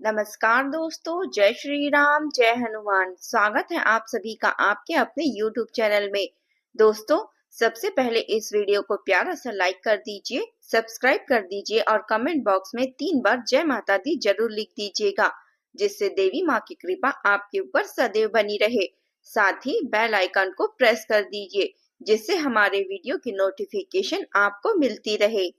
नमस्कार दोस्तों, जय श्री राम, जय हनुमान। स्वागत है आप सभी का आपके अपने YouTube चैनल में। दोस्तों, सबसे पहले इस वीडियो को प्यारा सा लाइक कर दीजिए, सब्सक्राइब कर दीजिए और कमेंट बॉक्स में 3 बार जय माता दी जरूर लिख दीजिएगा, जिससे देवी माँ की कृपा आपके ऊपर सदैव बनी रहे। साथ ही बेल आइकन को प्रेस कर दीजिए, जिससे हमारे वीडियो की नोटिफिकेशन आपको मिलती रहे।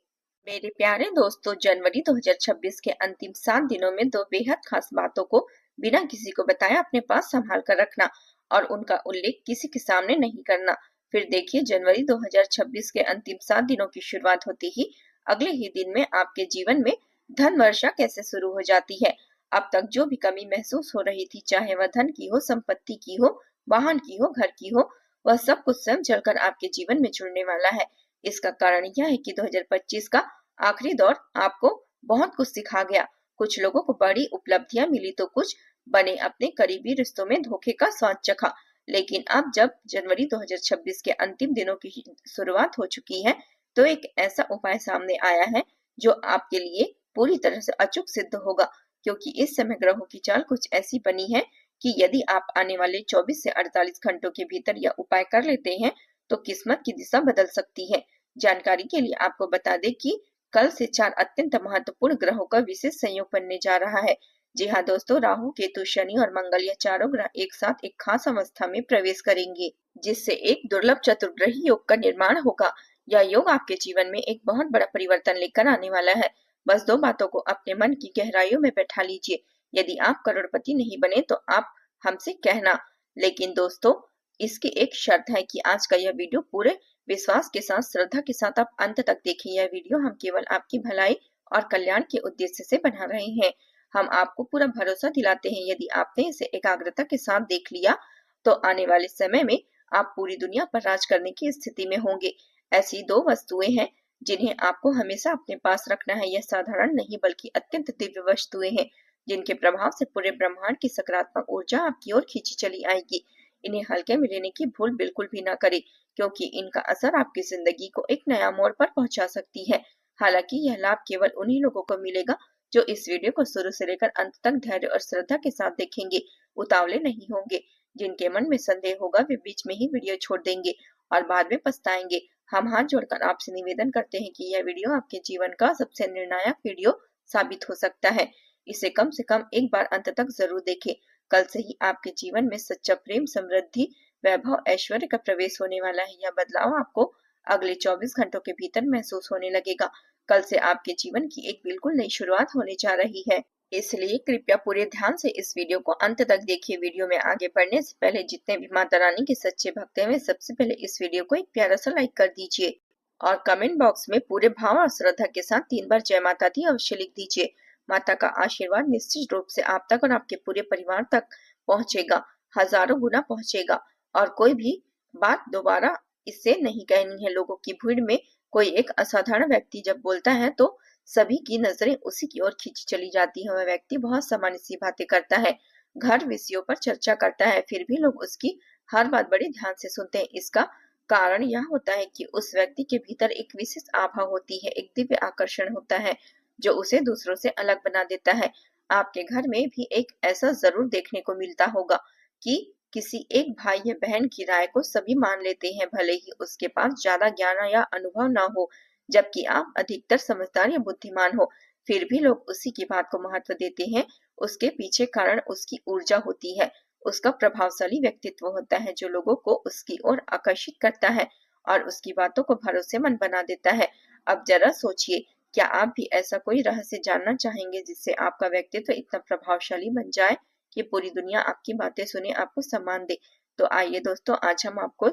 मेरे प्यारे दोस्तों, जनवरी 2026 के अंतिम 7 दिनों में 2 बेहद खास बातों को बिना किसी को बताए अपने पास संभाल कर रखना और उनका उल्लेख किसी के सामने नहीं करना। फिर देखिए, जनवरी 2026 के अंतिम 7 दिनों की शुरुआत होते ही अगले ही दिन में आपके जीवन में धन वर्षा कैसे शुरू हो जाती है। अब तक जो भी कमी महसूस हो रही थी, चाहे वह धन की हो, संपत्ति की हो, वाहन की हो, घर की हो, वह सब कुछ स्वयं चलकर आपके जीवन में जुड़ने वाला है। इसका कारण यह है कि 2025 का आखिरी दौर आपको बहुत कुछ सिखा गया। कुछ लोगों को बड़ी उपलब्धियां मिली तो कुछ बने अपने करीबी रिश्तों में धोखे का स्वाद चखा। लेकिन अब जब जनवरी 2026 के अंतिम दिनों की शुरुआत हो चुकी है, तो एक ऐसा उपाय सामने आया है जो आपके लिए पूरी तरह से अचूक सिद्ध होगा, क्योंकि इस समय ग्रहों की चाल कुछ ऐसी बनी है कि यदि आप आने वाले 24 से 48 घंटों के भीतर यह उपाय कर लेते हैं तो किस्मत की दिशा बदल सकती है। जानकारी के लिए आपको बता दें कि कल से 4 अत्यंत महत्वपूर्ण ग्रहों का विशेष संयोग बनने जा रहा है। जी हाँ दोस्तों, राहु, केतु, शनि और मंगल, यह चारों ग्रह एक साथ एक खास अवस्था में प्रवेश करेंगे, जिससे एक दुर्लभ चतुर्ग्रही योग का निर्माण होगा। यह योग आपके जीवन में एक बहुत बड़ा परिवर्तन लेकर आने वाला है। बस 2 बातों को अपने मन की गहराइयों में बैठा लीजिए। यदि आप करोड़पति नहीं बने तो आप हमसे कहना। लेकिन दोस्तों, इसकी एक शर्त है कि आज का यह वीडियो पूरे विश्वास के साथ, श्रद्धा के साथ आप अंत तक देखें। यह वीडियो हम केवल आपकी भलाई और कल्याण के उद्देश्य से बना रहे हैं। हम आपको पूरा भरोसा दिलाते हैं, यदि आपने इसे एकाग्रता के साथ देख लिया तो आने वाले समय में आप पूरी दुनिया पर राज करने की स्थिति में होंगे। ऐसी 2 वस्तुएं हैं जिन्हें आपको हमेशा अपने पास रखना है। यह साधारण नहीं बल्कि अत्यंत दिव्य वस्तुएं हैं, जिनके प्रभाव से पूरे ब्रह्मांड की सकारात्मक ऊर्जा आपकी ओर खींची चली आएगी। इन्हें हल्के में लेने की भूल बिल्कुल भी ना करें, क्योंकि इनका असर आपकी जिंदगी को एक नया मोड़ पर पहुंचा सकती है। हालांकि यह लाभ केवल उन्हीं लोगों को मिलेगा जो इस वीडियो को शुरू से लेकर अंत तक धैर्य और श्रद्धा के साथ देखेंगे। उतावले नहीं होंगे। जिनके मन में संदेह होगा वे बीच में ही वीडियो छोड़ देंगे और बाद में पछताएंगे। हम हाथ जोड़कर आपसे निवेदन करते हैं कि यह वीडियो आपके जीवन का सबसे निर्णायक वीडियो साबित हो सकता है। इसे कम से कम एक बार अंत तक जरूर देखें। कल से ही आपके जीवन में सच्चा प्रेम, समृद्धि, वैभव, ऐश्वर्य का प्रवेश होने वाला है। यह बदलाव आपको अगले 24 घंटों के भीतर महसूस होने लगेगा। कल से आपके जीवन की एक बिल्कुल नई शुरुआत होने जा रही है। इसलिए कृपया पूरे ध्यान से इस वीडियो को अंत तक देखिए। वीडियो में आगे बढ़ने से पहले जितने भी माता रानी के सच्चे भक्त हैं, वे सबसे पहले इस वीडियो को एक प्यारा सा लाइक कर दीजिए और कमेंट बॉक्स में पूरे भाव और श्रद्धा के साथ 3 बार जय माता दी अवश्य लिख दीजिए। माता का आशीर्वाद निश्चित रूप से आप तक और आपके पूरे परिवार तक पहुंचेगा, हजारों गुना पहुंचेगा। और कोई भी बात दोबारा इससे नहीं कहनी है। लोगों की भीड़ में कोई एक असाधारण व्यक्ति जब बोलता है तो सभी की नजरें उसी की ओर खींची चली जाती है। वह व्यक्ति बहुत सामान्य सी बातें करता है, घर विषयों पर चर्चा करता है, फिर भी लोग उसकी हर बात बड़े ध्यान से सुनते हैं। इसका कारण यह होता है कि उस व्यक्ति के भीतर एक विशेष आभा होती है, एक दिव्य आकर्षण होता है जो उसे दूसरों से अलग बना देता है। आपके घर में भी एक ऐसा जरूर देखने को मिलता होगा कि किसी एक भाई या बहन की राय को सभी मान लेते हैं, भले ही उसके पास ज्यादा ज्ञान या अनुभव ना हो, जबकि आप अधिकतर समझदार या बुद्धिमान हो। फिर भी लोग उसी की बात को महत्व देते हैं। उसके पीछे कारण उसकी ऊर्जा होती है, उसका प्रभावशाली व्यक्तित्व होता है जो लोगों को उसकी ओर आकर्षित करता है और उसकी बातों को भरोसेमंद बना देता है। अब जरा सोचिए, क्या आप भी ऐसा कोई रहस्य जानना चाहेंगे जिससे आपका व्यक्तित्व इतना प्रभावशाली बन जाए कि पूरी दुनिया आपकी बातें सुने, आपको सम्मान दे? तो आइए दोस्तों, आज हम आपको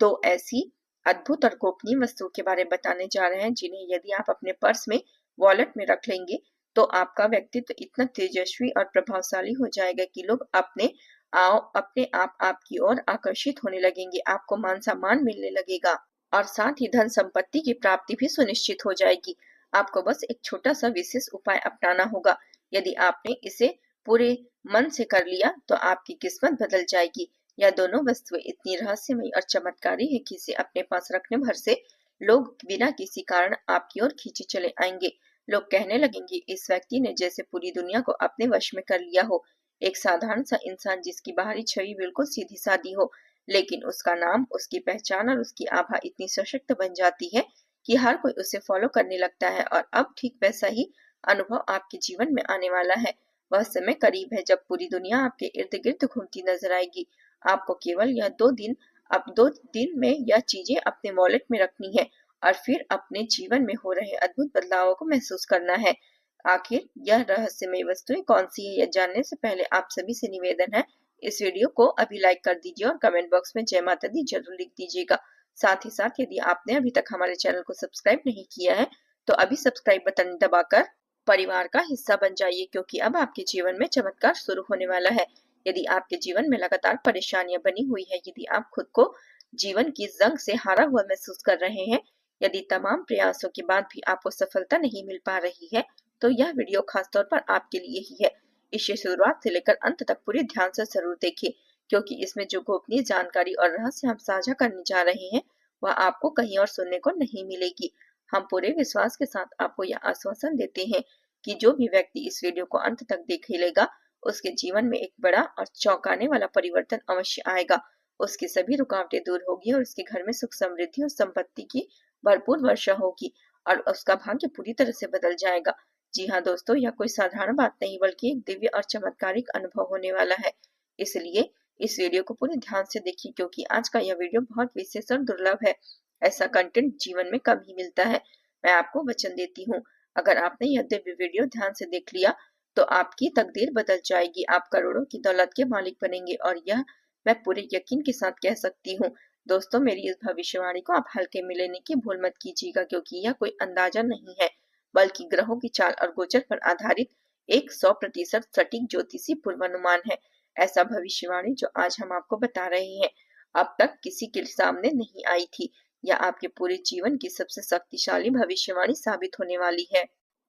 2 ऐसी अद्भुत और गोपनीय वस्तुओं के बारे में बताने जा रहे हैं जिन्हें यदि आप अपने पर्स में, वॉलेट में रख लेंगे तो आपका व्यक्तित्व इतना तेजस्वी और प्रभावशाली हो जाएगा कि लोग अपने आप आपकी ओर आकर्षित होने लगेंगे। आपको मान सम्मान मिलने लगेगा और साथ ही धन संपत्ति की प्राप्ति भी सुनिश्चित हो जाएगी। आपको बस एक छोटा सा विशेष उपाय अपनाना होगा। यदि आपने इसे पूरे मन से कर लिया तो आपकी किस्मत बदल जाएगी। यह दोनों वस्तुएं इतनी रहस्यमयी और चमत्कारी है कि इसे अपने पास रखने भर से लोग बिना किसी कारण आपकी ओर खींचे चले आएंगे। लोग कहने लगेंगे इस व्यक्ति ने जैसे पूरी दुनिया को अपने वश में कर लिया हो। एक साधारण सा इंसान जिसकी बाहरी छवि बिल्कुल सीधी सादी हो, लेकिन उसका नाम, उसकी पहचान और उसकी आभा इतनी सशक्त बन जाती है कि हर कोई उसे फॉलो करने लगता है। और अब ठीक वैसा ही अनुभव आपके जीवन में आने वाला है। वह समय करीब है जब पूरी दुनिया आपके इर्द गिर्द घूमती नजर आएगी। आपको केवल यह 2 दिन, अब 2 दिन में यह चीजें अपने वॉलेट में रखनी है और फिर अपने जीवन में हो रहे अद्भुत बदलावों को महसूस करना है। आखिर यह रहस्यमय वस्तुएं कौन सी है, यह जानने से पहले आप सभी से निवेदन है, इस वीडियो को अभी लाइक कर दीजिए और कमेंट बॉक्स में जय माता दी जरूर लिख दीजिएगा। साथ ही साथ यदि आपने अभी तक हमारे चैनल को सब्सक्राइब नहीं किया है तो अभी सब्सक्राइब बटन दबाकर परिवार का हिस्सा बन जाइए, क्योंकि अब आपके जीवन में चमत्कार शुरू होने वाला है। यदि आपके जीवन में लगातार परेशानियां बनी हुई है, यदि आप खुद को जीवन की जंग से हारा हुआ महसूस कर रहे हैं, यदि तमाम प्रयासों के बाद भी आपको सफलता नहीं मिल पा रही है, तो यह वीडियो खासतौर पर आपके लिए ही है। इसे शुरुआत से लेकर अंत तक पूरे ध्यान से जरूर देखिए, क्योंकि इसमें जो गोपनीय जानकारी और रहस्य हम साझा करने जा रहे हैं वह आपको कहीं और सुनने को नहीं मिलेगी। हम पूरे विश्वास के साथ आपको यह आश्वासन देते हैं कि जो भी व्यक्ति इस वीडियो को अंत तक देख लेगा उसके जीवन में एक बड़ा और चौंकाने वाला परिवर्तन अवश्य आएगा। उसकी सभी रुकावटें दूर होगी और उसके घर में सुख समृद्धि और संपत्ति की भरपूर वर्षा होगी और उसका भाग्य पूरी तरह से बदल जाएगा। जी हाँ दोस्तों, यह कोई साधारण बात नहीं बल्कि एक दिव्य और चमत्कारिक अनुभव होने वाला है। इसलिए इस वीडियो को पूरे ध्यान से देखिए, क्योंकि आज का यह वीडियो बहुत विशेष और दुर्लभ है। ऐसा कंटेंट जीवन में कम ही मिलता है। मैं आपको वचन देती हूँ, अगर आपने यह दिव्य वीडियो ध्यान से देख लिया तो आपकी तकदीर बदल जाएगी। आप करोड़ों की दौलत के मालिक बनेंगे और यह मैं पूरे यकीन के साथ कह सकती हूँ। दोस्तों, मेरी इस भविष्यवाणी को आप हल्के में लेने की भूल मत कीजिएगा, क्योंकि यह कोई अंदाजा नहीं है बल्कि ग्रहों की चाल और गोचर पर आधारित एक 100% सटीक ज्योतिषी पूर्वानुमान है। ऐसा भविष्यवाणी जो आज हम आपको बता रहे हैं अब तक किसी के सामने नहीं आई थी। यह आपके पूरे जीवन की सबसे शक्तिशाली भविष्यवाणी साबित होने वाली है।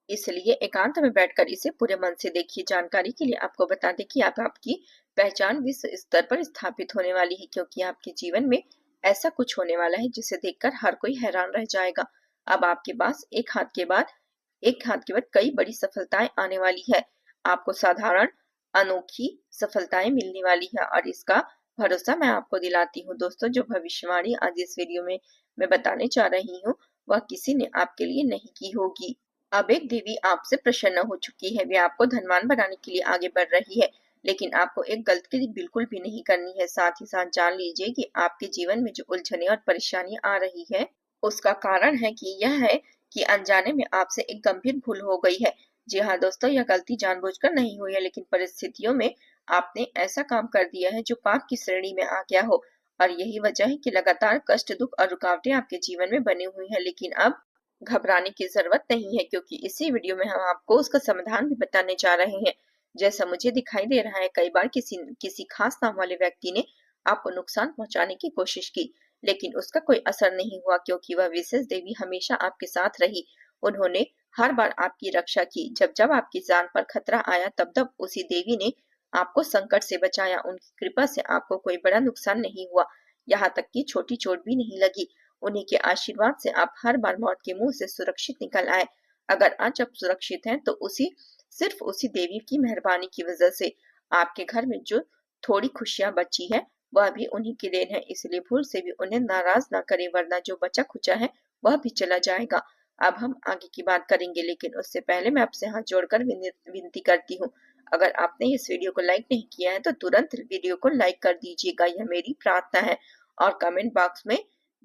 इसलिए एकांत में बैठकर इसे पूरे मन से देखिए। जानकारी के लिए आपको बता दें कि आपकी पहचान विश्व स्तर पर स्थापित होने वाली है, क्योंकि आपके जीवन में ऐसा कुछ होने वाला है जिसे देखकर हर कोई हैरान रह जाएगा। अब आपके पास एक हाथ के बाद कई बड़ी सफलताएं आने वाली है। आपको साधारण अनोखी सफलताएं मिलने वाली है और इसका भरोसा मैं आपको दिलाती हूँ। दोस्तों, जो भविष्यवाणी आज इस वीडियो में मैं बताने जा रही हूँ वह किसी ने आपके लिए नहीं की होगी। अब एक देवी आपसे प्रसन्न हो चुकी है। वे आपको धनवान बनाने के लिए आगे बढ़ रही है, लेकिन आपको एक गलती बिल्कुल भी नहीं करनी है। साथ ही साथ जान लीजिए कि आपके जीवन में जो उलझने और परेशानियां आ रही है उसका कारण है कि यह है कि अनजाने में आपसे एक गंभीर भूल हो गई है। जी हाँ दोस्तों, यह गलती जानबूझकर नहीं हुई है, लेकिन परिस्थितियों में आपने ऐसा काम कर दिया है जो पाप की श्रेणी में आ गया हो। और यही वजह है कि लगातार कष्ट, दुख और रुकावटें आपके जीवन में बनी हुई है। लेकिन अब घबराने की जरूरत नहीं है, क्योंकि इसी वीडियो में हम आपको उसका समाधान भी बताने जा रहे हैं। जैसा मुझे दिखाई दे रहा है, कई बार किसी खास नाम वाले व्यक्ति ने आपको नुकसान पहुंचाने की कोशिश की, लेकिन उसका कोई असर नहीं हुआ, क्योंकि वह विशेष देवी हमेशा आपके साथ रही। उन्होंने हर बार आपकी रक्षा की। जब जब आपकी जान पर खतरा आया तब तब उसी देवी ने आपको संकट से बचाया। उनकी कृपा से आपको कोई बड़ा नुकसान नहीं हुआ, यहाँ तक कि छोटी चोट भी नहीं लगी। उन्हीं के आशीर्वाद से आप हर बार मौत के मुंह से सुरक्षित निकल आए। अगर आज आप सुरक्षित हैं तो सिर्फ उसी देवी की मेहरबानी की वजह से। आपके घर में जो थोड़ी खुशियां बची है वह भी उन्हीं की देन है, इसलिए भूल से भी उन्हें नाराज ना करें, वरना जो बचा खुचा है वह भी चला जाएगा। अब हम आगे की बात करेंगे, लेकिन उससे पहले मैं आपसे हाथ जोड़कर विनती करती हूँ, अगर आपने इस वीडियो को लाइक नहीं किया है तो तुरंत वीडियो को लाइक कर दीजिएगा, यह मेरी प्रार्थना है। और कमेंट बॉक्स में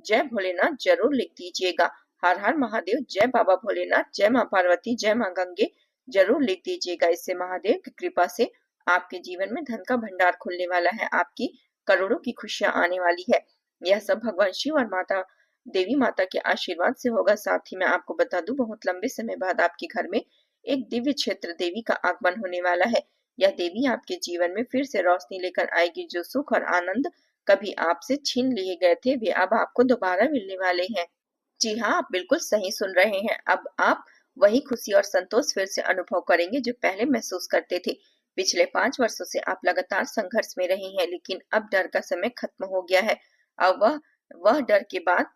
जय भोलेनाथ जरूर लिख दीजिएगा। हर हर महादेव, जय बाबा भोलेनाथ, जय माँ पार्वती, जय माँ गंगे जरूर लिख दीजिएगा। इससे महादेव की कृपा से आपके जीवन में धन का भंडार खुलने वाला है, आपकी करोड़ों की खुशियां आने वाली है। यह सब भगवान शिव और देवी माता के आशीर्वाद से होगा। साथ ही मैं आपको बता दूं, बहुत लंबे समय बाद आपके घर में एक दिव्य क्षेत्र देवी का आगमन होने वाला है। यह देवी आपके जीवन में फिर से रोशनी लेकर आएगी। जो सुख और आनंद कभी आपसे छीन लिए गए थे वे अब आपको दोबारा मिलने वाले हैं। जी हाँ, आप बिल्कुल सही सुन रहे हैं। अब आप वही खुशी और संतोष फिर से अनुभव करेंगे जो पहले महसूस करते थे। पिछले 5 वर्षों से आप लगातार संघर्ष में रहे हैं, लेकिन अब डर का समय खत्म हो गया है। अब वह डर के बाद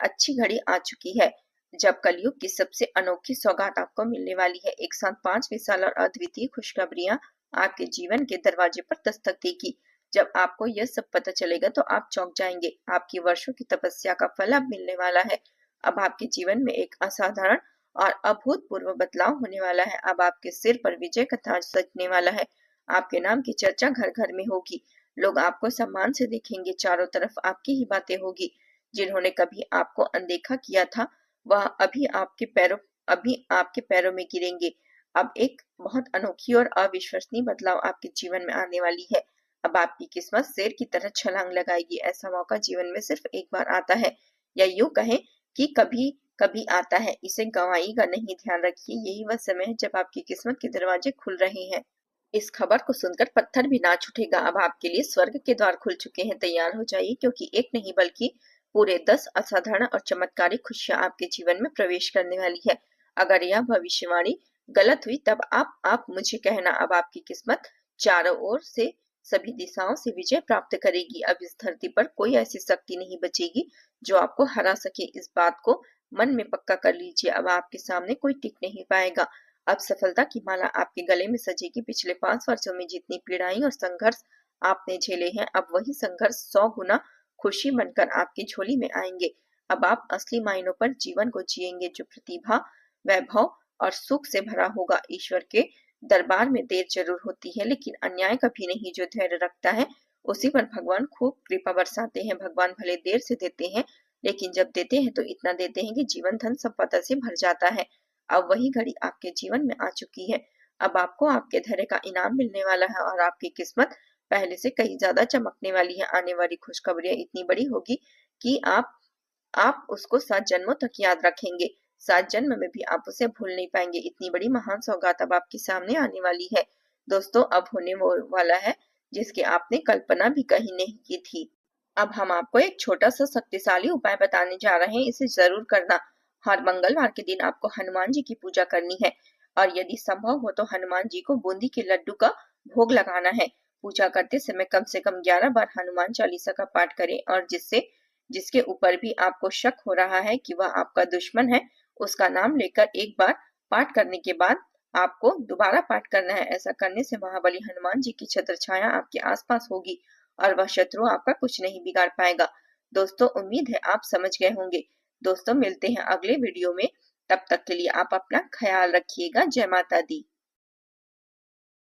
अच्छी घड़ी आ चुकी है। जब कलयुग की सबसे अनोखी सौगात आपको मिलने वाली है। एक साथ 5 विशाल और अद्वितीय खुशखबरियां आपके जीवन के दरवाजे पर दस्तक देगी। जब आपको यह सब पता चलेगा तो आप चौंक जाएंगे। आपकी वर्षों की तपस्या का फल अब मिलने वाला है। अब आपके जीवन में एक असाधारण और अभूतपूर्व बदलाव होने वाला है। अब आपके सिर पर विजय का ताज सजने वाला है। आपके नाम की चर्चा घर घर में होगी। लोग आपको सम्मान से देखेंगे। चारों तरफ आपकी ही बातें होगी। जिन्होंने कभी आपको अनदेखा किया था वह अभी आपके पैरों में गिरेंगे। अब एक बहुत अनोखी और अविश्वसनीय बदलाव आपके जीवन में आने वाली है। अब आपकी किस्मत शेर की तरह छलांग लगाएगी। ऐसा मौका जीवन में सिर्फ एक बार आता है, या यूं कहें कि कभी कभी आता है। इसे गंवाइएगा नहीं। ध्यान रखिए, यही वह समय है जब आपकी किस्मत के दरवाजे खुल रहे हैं। इस खबर को सुनकर पत्थर भी नाच उठेगा। अब आपके लिए स्वर्ग के द्वार खुल चुके हैं। तैयार हो जाइए, क्योंकि एक नहीं बल्कि पूरे 10 असाधारण और चमत्कारिक खुशियां आपके जीवन में प्रवेश करने वाली है। अगर यह भविष्यवाणी गलत हुई तब आप मुझे कहना। अब आपकी किस्मत चारों ओर से सभी दिशाओं से विजय प्राप्त करेगी। अब इस धरती पर कोई ऐसी शक्ति नहीं बचेगी जो आपको हरा सके। इस बात को मन में पक्का कर लीजिए। अब आपके सामने कोई टिक नहीं पाएगा। अब सफलता की माला आपके गले में सजेगी। पिछले 5 वर्षों में जितनी पीड़ाई और संघर्ष आपने झेले हैं, अब वही संघर्ष 100 गुना खुशी बनकर आपकी झोली में आएंगे। अब आप असली मायनों पर जीवन को जिएंगे, जो प्रतिभा, वैभव और सुख से भरा होगा। ईश्वर के दरबार में देर जरूर होती है, लेकिन अन्याय कभी नहीं। जो धैर्य रखता है उसी पर भगवान खूब कृपा बरसाते हैं। भगवान भले देर से देते हैं, लेकिन जब देते हैं तो इतना देते हैं कि जीवन धन संपदा से भर जाता है। अब वही घड़ी आपके जीवन में आ चुकी है। अब आपको आपके धैर्य का इनाम मिलने वाला है और आपकी किस्मत पहले से कहीं ज्यादा चमकने वाली है। आने वाली खुशखबरियां इतनी बड़ी होगी कि आप उसको 7 जन्मों तक याद रखेंगे। 7 जन्म में भी आप उसे भूल नहीं पाएंगे। इतनी बड़ी महान सौगात अब आपके सामने आने वाली है। दोस्तों, अब होने वो वाला है जिसकी आपने कल्पना भी कहीं नहीं की थी। अब हम आपको एक छोटा सा शक्तिशाली उपाय बताने जा रहे हैं। इसे जरूर करना। हर मंगलवार के दिन आपको हनुमान जी की पूजा करनी है, और यदि संभव हो तो हनुमान जी को बूंदी के लड्डू का भोग लगाना है। पूजा करते समय कम से कम 11 बार हनुमान चालीसा का पाठ करें, और जिसके ऊपर भी आपको शक हो रहा है कि वह आपका दुश्मन है, उसका नाम लेकर एक बार पाठ करने के बाद आपको दोबारा पाठ करना है। ऐसा करने से महाबली हनुमान जी की छत्र छाया आपके आसपास होगी और वह शत्रु आपका कुछ नहीं बिगाड़ पाएगा। दोस्तों, उम्मीद है आप समझ गए होंगे। दोस्तों, मिलते हैं अगले वीडियो में। तब तक के लिए आप अपना ख्याल रखिएगा। जय माता दी।